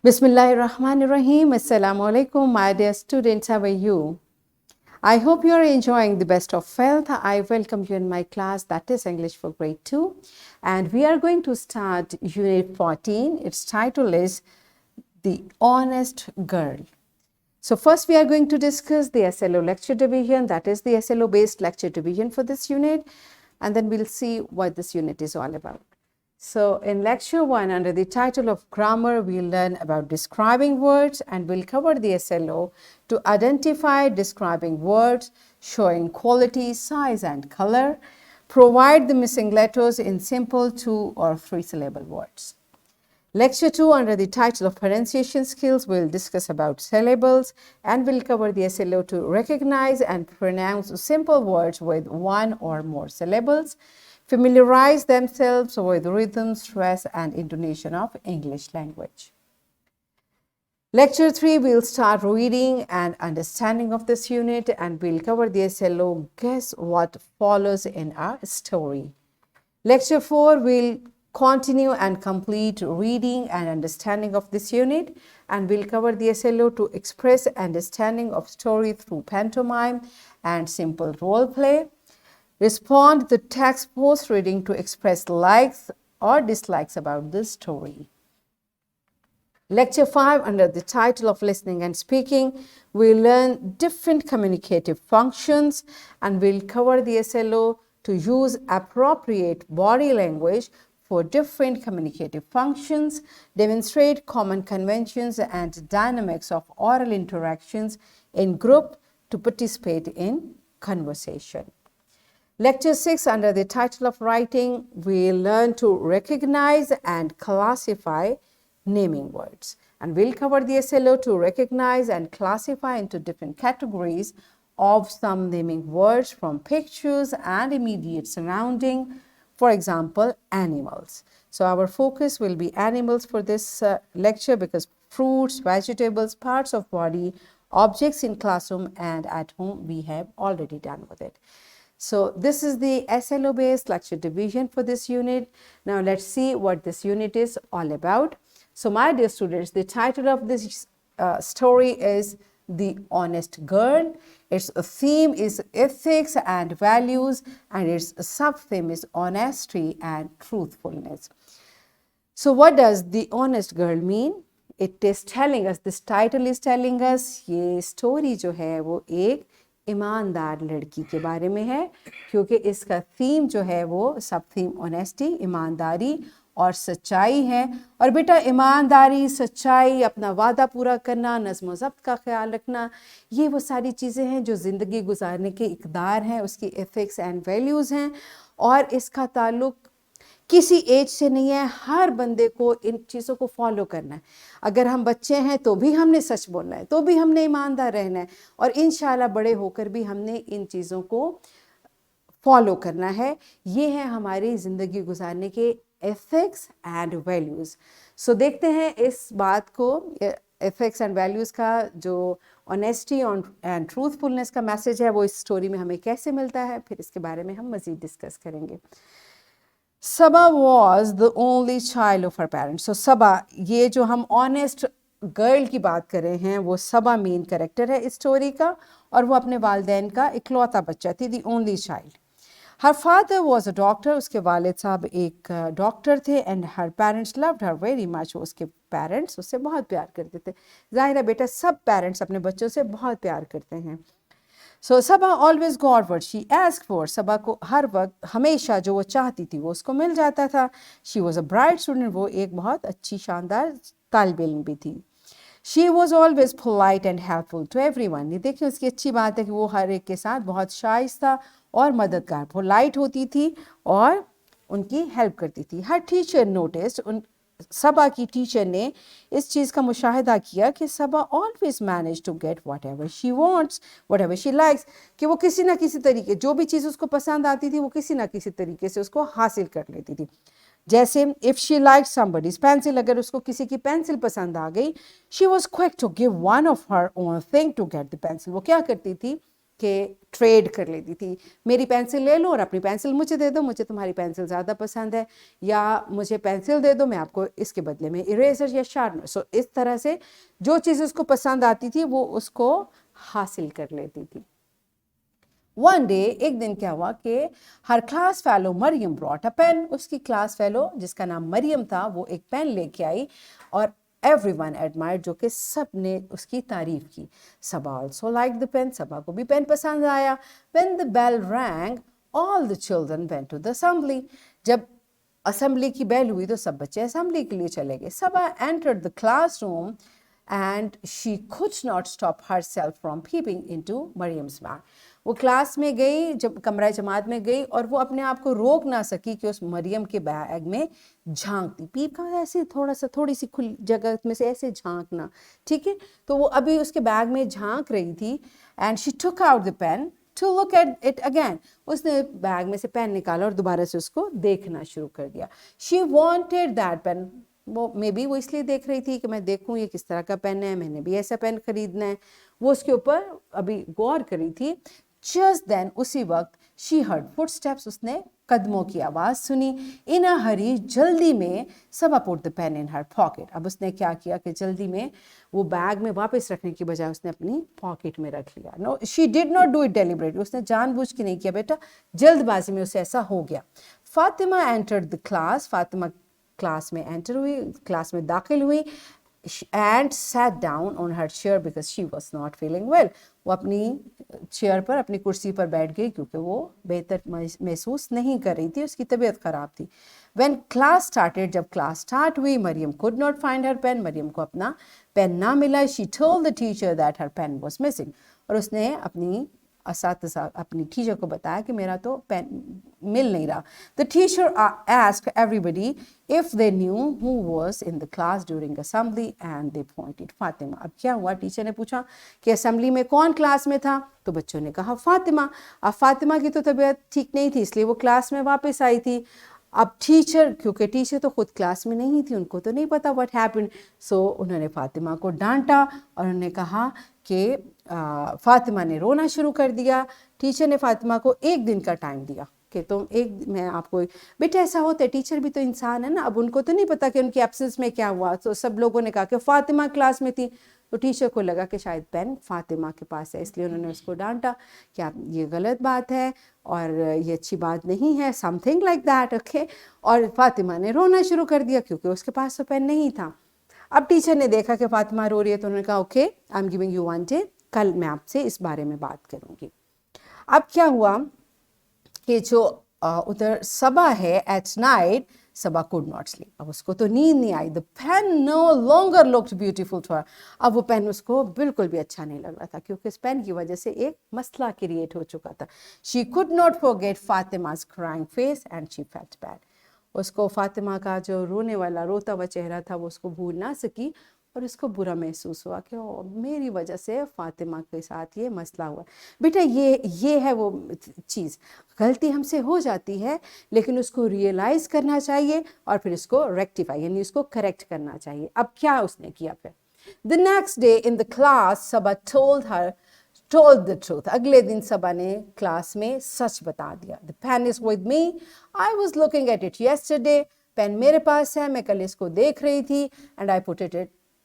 Bismillahirrahmanirrahim. Assalamu alaikum, my dear students. How are you? I hope you are enjoying the best of health. I welcome you in my class, that is English for grade 2. And we are going to start unit 14. Its title is The Honest Girl. So first we are going to discuss the SLO lecture division, that is the SLO based lecture division for this unit. And then we'll see what this unit is all about. So in lecture 1, under the title of grammar, we'll learn about describing words, and we'll cover the SLO to identify describing words, showing quality, size and color, provide the missing letters in simple 2 or 3 syllable words. Lecture 2, under the title of pronunciation skills, we'll discuss about syllables, and we'll cover the SLO to recognize and pronounce simple words with 1 or more syllables, familiarize themselves with rhythm, stress, and intonation of English language. Lecture 3, we'll start reading and understanding of this unit, and we'll cover the SLO, guess what follows in our story. Lecture 4, we'll continue and complete reading and understanding of this unit, and we'll cover the SLO to express understanding of story through pantomime and simple role play. Respond the text post reading to express likes or dislikes about this story. Lecture 5, under the title of listening and speaking, we'll learn different communicative functions, and we'll cover the SLO to use appropriate body language for different communicative functions, demonstrate common conventions and dynamics of oral interactions in group to participate in conversation. Lecture 6, under the title of writing, we learn to recognize and classify naming words. And we'll cover the SLO to recognize and classify into different categories of some naming words from pictures and immediate surrounding. For example, animals. So our focus will be animals for this lecture, because fruits, vegetables, parts of body, objects in classroom and at home, we have already done with it. So this is the SLO based lecture division for this unit. Now let's see what this unit is all about. So my dear students, the title of this story is The Honest Girl. Its theme is ethics and values, and its sub-theme is honesty and truthfulness. So what does The Honest Girl mean? It is telling us, this title is telling us, ये story जो है वो एक ईमानदार लड़की के बारे में है, क्योंकि इसका थीम जो है वो सब थीम ऑनेस्टी, ईमानदारी और सच्चाई है। और बेटा ईमानदारी, सच्चाई, अपना वादा पूरा करना, नज़्म ज़ब्त का ख्याल रखना, ये वो सारी चीज़ें हैं जो ज़िंदगी गुजारने के इक़दार हैं, उसकी एथिक्स एंड वैल्यूज़ हैं। और इसका ताल्लुक़ किसी एज से नहीं है, हर बंदे को इन चीज़ों को फॉलो करना है। अगर हम बच्चे हैं तो भी हमने सच बोलना है, तो भी हमने ईमानदार रहना है, और इंशाल्लाह बड़े होकर भी हमने इन चीज़ों को फॉलो करना है। ये है हमारी ज़िंदगी गुजारने के एथिक्स एंड वैल्यूज़। सो देखते हैं इस बात को, एथिक्स एंड वैल्यूज़ का जो ऑनेस्टी एंड ट्रूथफुलनेस का मैसेज है वो इस स्टोरी में हमें कैसे मिलता है, फिर इसके बारे में हम मज़ीद डिस्कस करेंगे। सबा was the only child of her parents. So सबा, ये जो हम ऑनेस्ट गर्ल की बात कर रहे हैं, वो सबा मेन कैरेक्टर है इस स्टोरी का, और वो अपने वालिदैन का इकलौता बच्चा थी, the only child. Her father was a doctor, उसके वालिद साहब एक डॉक्टर थे, and her parents loved her very much, उसके पेरेंट्स उससे बहुत प्यार करते थे। ज़ाहिर है बेटा, सब पेरेंट्स अपने बच्चों से बहुत प्यार करते हैं। So Saba always got what she asked for, Saba को हर वक्त हमेशा जो वो चाहती थी वो उसको मिल जाता था। She was a bright student, वो एक बहुत अच्छी शानदार तालिब इल्म भी थी। She was always polite and helpful to everyone. ये देखिए उसकी अच्छी बात है कि वो हर एक के साथ बहुत शाइस्ता और मददगार, पोलाइट होती थी और उनकी हेल्प करती थी। हर टीचर नोटिस, उन सबा की टीचर ने इस चीज़ का मुशाहिदा किया कि Saba always manage to get whatever she wants, whatever she likes, कि वो किसी ना किसी तरीके, जो भी चीज़ उसको पसंद आती थी वो किसी ना किसी तरीके से उसको हासिल कर लेती थी। जैसे if she like somebody's pencil, अगर उसको किसी की पेंसिल पसंद आ गई, she was quick to give one of her own thing to get the pencil. वो क्या करती थी कि ट्रेड कर लेती थी, मेरी पेंसिल ले लो और अपनी पेंसिल मुझे दे दो, मुझे तुम्हारी पेंसिल ज़्यादा पसंद है, या मुझे पेंसिल दे दो, मैं आपको इसके बदले में इरेजर या शार्पनर। सो इस तरह से जो चीज़ उसको पसंद आती थी वो उसको हासिल कर लेती थी। वन डे, एक दिन क्या हुआ कि हर class fellow Maryam brought a pen, उसकी क्लास फेलो जिसका नाम मरियम था वो एक पेन लेके आई और everyone admired, जो कि सब ने उसकी तारीफ की। सबा also liked the pen, सबा को भी पेन पसंद आया। When the bell rang, all the children went to the assembly, जब असेंबली की बेल हुई तो सब बच्चे असेंबली के लिए चले गए। सबा entered the classroom and she could not stop herself from peeping into Mariam's bag. वो क्लास में गई, जब कमरा जमात में गई और वो अपने आप को रोक ना सकी कि उस मरियम के बैग में झांकती। पीप का ऐसे थोड़ी सी खुली जगह में से ऐसे झांकना, ठीक है। तो वो अभी उसके बैग में झांक रही थी and she took out the pen to look at it again, उसने बैग में से पेन निकाला और दोबारा से उसको देखना शुरू कर दिया। शी वॉन्टेड दैट पेन, वो मे बी वो इसलिए देख रही थी कि मैं देखूं ये किस तरह का पेन है, मैंने भी ऐसा पेन खरीदना है, वो उसके ऊपर अभी गौर कर रही थी। जस्ट देन, उसी वक्त, शी हर्ड फुटस्टेप्स, उसने कदमों की आवाज़ सुनी। इन अ हरी, जल्दी में, Saba put the pen in her pocket. अब उसने क्या किया कि जल्दी में वो बैग में वापस रखने की बजाय उसने अपनी पॉकेट में रख लिया। No, she did not do it deliberately, उसने जानबूझ के नहीं किया बेटा, जल्दबाजी में उसे ऐसा हो गया। Fatima entered the class, Fatima class में एंटर हुई, क्लास में दाखिल हुई and sat down on her chair because she was not feeling well. वो अपनी चेयर पर, अपनी कुर्सी पर बैठ गई क्योंकि वो बेहतर महसूस नहीं कर रही थी, उसकी तबीयत ख़राब थी। When class started, जब क्लास स्टार्ट हुई, Maryam could not find her pen, Maryam को अपना पेन ना मिला। She told the teacher that her pen was missing, और उसने अपनी अपनी टीचर को बताया कि मेरा तो पेन मिल नहीं रहा। The teacher asked everybody if they knew who was in the class during assembly and they pointed Fatima. अब क्या हुआ, टीचर ने पूछा कि असेंबली में कौन क्लास में था, तो बच्चों ने कहा फातिमा। अब फातिमा की तो तबीयत ठीक नहीं थी इसलिए वो क्लास में वापस आई थी। अब टीचर, क्योंकि टीचर तो खुद क्लास में नहीं थी, उनको तो नहीं पता व्हाट हैपेंड, सो उन्होंने फातिमा को डांटा और उन्होंने कहा कि फातिमा ने रोना शुरू कर दिया। टीचर ने फातिमा को एक दिन का टाइम दिया कि तुम मैं आपको, बेटा ऐसा होता है, टीचर भी तो इंसान है ना, अब उनको तो नहीं पता कि उनकी एब्सेंस में क्या हुआ। तो सब लोगों ने कहा कि फातिमा क्लास में थी, तो टीचर को लगा कि शायद पेन फातिमा के पास है, इसलिए उन्होंने उसको डांटा कि आप, ये गलत बात है और ये अच्छी बात नहीं है, समथिंग लाइक दैट, ओके। और फातिमा ने रोना शुरू कर दिया क्योंकि उसके पास तो पेन नहीं था। अब टीचर ने देखा कि फातिमा रो रही है तो उन्होंने कहा okay, I am giving you one day, कल मैं आपसे इस बारे में बात करूँगी। अब क्या हुआ कि जो उधर सबा है, at night Saba could not sleep, अब उसको तो नींद नहीं आई। The pen no longer looked beautiful to her, अब वो पेन उसको बिल्कुल भी अच्छा नहीं लग रहा था क्योंकि इस पेन की वजह से एक मसला क्रिएट हो चुका था। शी कुड नॉट फॉरगेट फातिमा's crying face and she felt bad, उसको फातिमा का जो रोने वाला, रोता हुआ चेहरा था वो उसको भूल ना सकी और उसको बुरा महसूस हुआ कि मेरी वजह से फातिमा के साथ ये मसला हुआ। बेटा ये है वो चीज़, गलती हमसे हो जाती है लेकिन उसको रियलाइज़ करना चाहिए और फिर इसको रेक्टिफाई यानी उसको करेक्ट करना चाहिए। अब क्या उसने किया फिर? The next day in the class Saba told the truth, अगले दिन सबा ने क्लास में सच बता दिया। The pen is with me, I was looking at it yesterday, pen मेरे पास है, मैं कल इसको देख रही थी, and I put it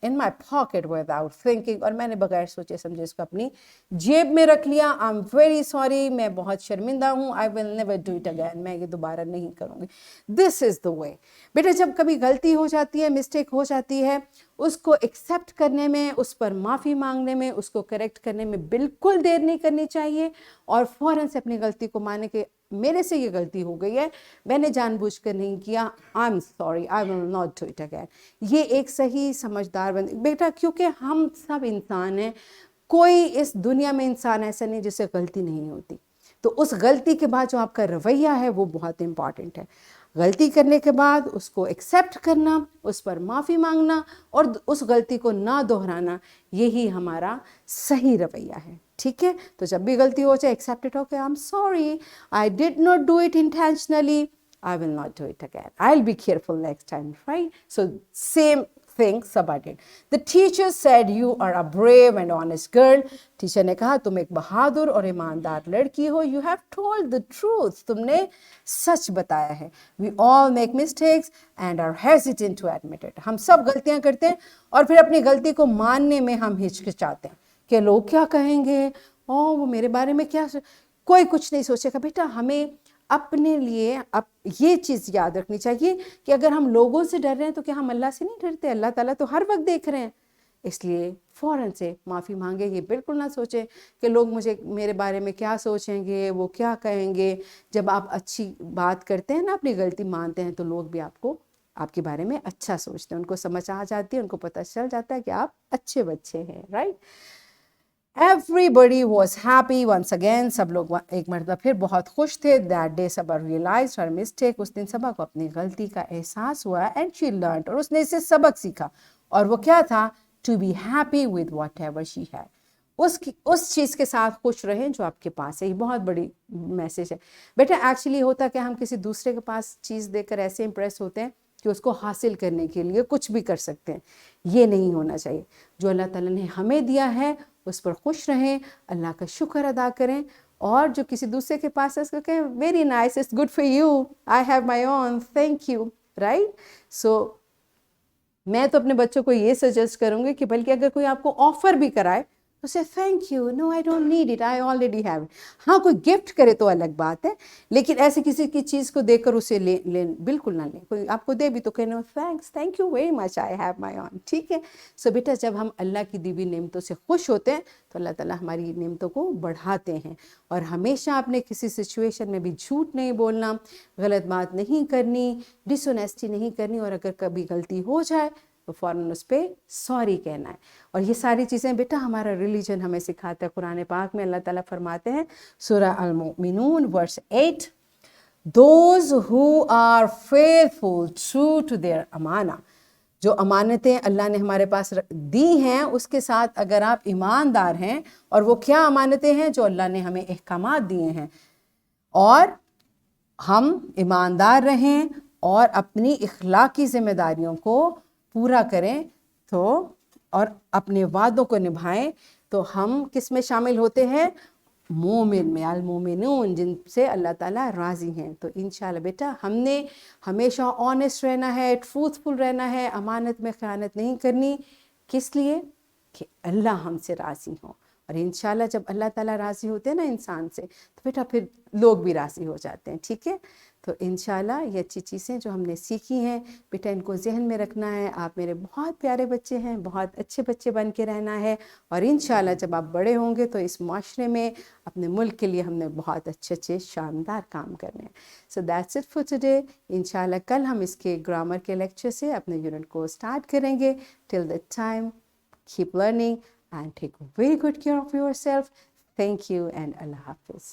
in my pocket without thinking, और मैंने बगैर सोचे समझे इसको अपनी जेब में रख लिया। I'm very sorry, मैं बहुत शर्मिंदा हूँ, I will never do it again, मैं ये दोबारा नहीं करूँगी। This is the way। बेटा जब कभी गलती हो जाती है, मिस्टेक हो जाती है, उसको एक्सेप्ट करने में, उस पर माफ़ी मांगने में, उसको करेक्ट करने में बिल्कुल देर नहीं करनी चाहिए और फ़ौरन से अपनी गलती को माने कि मेरे से ये गलती हो गई है, मैंने जानबूझकर नहीं किया, आई am sorry, I will not do it again. ये एक सही समझदार बेटा, क्योंकि हम सब इंसान हैं, कोई इस दुनिया में इंसान ऐसा नहीं जिससे गलती नहीं होती। तो उस गलती के बाद जो आपका रवैया है वो बहुत इम्पॉर्टेंट है। गलती करने के बाद उसको एक्सेप्ट करना, उस पर माफ़ी मांगना और उस गलती को ना दोहराना, यही हमारा सही रवैया है। ठीक है, तो जब भी गलती हो जाए accept it, okay I am sorry, I did not do it intentionally, I will not do it again, I'll be careful next time, right? So same thing Sabah did. The teacher said, you are a brave and honest girl. Teacher ने कहा तुम एक बहादुर और ईमानदार लड़की हो. You have told the truth. तुमने सच बताया है. We all make mistakes and are hesitant to admit it. हम सब गलतियां करते हैं और फिर अपनी गलती को मानने में हम हिचकिचाते हैं कि लोग क्या कहेंगे, वो मेरे बारे में क्या. कोई कुछ नहीं सोचेगा. बेटा हमें अपने लिए अब ये चीज़ याद रखनी चाहिए कि अगर हम लोगों से डर रहे हैं तो क्या हम अल्लाह से नहीं डरते. अल्लाह ताला तो हर वक्त देख रहे हैं. इसलिए फ़ौरन से माफ़ी मांगे. ये बिल्कुल ना सोचें कि लोग मेरे बारे में क्या सोचेंगे, वो क्या कहेंगे. जब आप अच्छी बात करते हैं ना, अपनी गलती मानते हैं, तो लोग भी आपके बारे में अच्छा सोचते हैं. उनको समझ आ जाती है, उनको पता चल जाता है कि आप अच्छे बच्चे हैं. Right. Everybody was happy once again. सब लोग एक मरतबा फिर बहुत खुश थे. That day Sabah realized her mistake. उस दिन सबा को अपनी गलती का एहसास हुआ. And she learned. और उसने इससे सबक सीखा. और वो क्या था? To be happy with whatever she had. उस चीज़ के साथ खुश रहें जो आपके पास है. ये बहुत बड़ी मैसेज है. बेटा एक्चुअली होता कि हम किसी दूसरे के पास चीज़ देकर ऐसे इम्प्रेस होते हैं कि उसको हासिल करने के लिए कुछ भी कर सकते हैं. ये नहीं होना चाहिए. जो अल्लाह ताला ने हमें दिया है उस पर खुश रहें, अल्लाह का शुक्र अदा करें. और जो किसी दूसरे के पास है उसको कहें very nice, it's good for you, I have my own, thank you. Right. So मैं तो अपने बच्चों को ये सजेस्ट करूँगी कि बल्कि अगर कोई आपको ऑफ़र भी कराए तो से thank you, no I don't need it, I already have. हाँ कोई गिफ्ट करे तो अलग बात है, लेकिन ऐसे किसी की चीज़ को देकर उसे ले बिल्कुल ना लें. कोई आपको दे भी तो कहना thanks, thank you very much, I have my on. ठीक है. सो बेटा जब हम अल्लाह की दी हुई नेमतों से खुश होते हैं तो अल्लाह ताला हमारी नेमतों को बढ़ाते हैं. और हमेशा आपने किसी सिचुएशन में भी झूठ नहीं बोलना, गलत बात नहीं करनी, डिसऑनेस्टी नहीं करनी. और अगर कभी गलती हो जाए तो फ़ौरन उस पर सॉरी कहना है. और ये सारी चीज़ें बेटा हमारा रिलीजन हमें सिखाता है. कुरान पाक में अल्लाह ताला फरमाते हैं सूरा Al-Muminun verse 8, those who are faithful true to their अमाना. जो अमानतें अल्लाह ने हमारे पास दी हैं उसके साथ अगर आप ईमानदार हैं, और वो क्या अमानतें हैं? जो अल्लाह ने हमें अहकामात दिए हैं, और हम ईमानदार रहें और अपनी इखलाकी ज़िम्मेदारियों को पूरा करें तो, और अपने वादों को निभाएं, तो हम किस में शामिल होते हैं? मोमिन में, अल मोमिनून, जिनसे अल्लाह ताला राज़ी हैं. तो इंशाल्लाह बेटा हमने हमेशा ऑनेस्ट रहना है, ट्रूथफुल रहना है, अमानत में ख़यानत नहीं करनी. किस लिए? कि अल्लाह हमसे राज़ी हो. और इंशाल्लाह जब अल्लाह ताला राज़ी होते हैं ना इंसान से, तो बेटा फिर लोग भी राज़ी हो जाते हैं. ठीक है. तो इंशाल्लाह ये अच्छी चीज़ें जो हमने सीखी हैं बेटा इनको जहन में रखना है. आप मेरे बहुत प्यारे बच्चे हैं, बहुत अच्छे बच्चे बन के रहना है. और इंशाल्लाह जब आप बड़े होंगे तो इस माशरे में अपने मुल्क के लिए हमने बहुत अच्छे शानदार काम करने हैं. So that's it for today. इंशाल्लाह कल हम इसके ग्रामर के लेक्चर से अपने यूनिट को स्टार्ट करेंगे. Till that time keep learning and take very good care of yourself. Thank you and Allah Hafiz.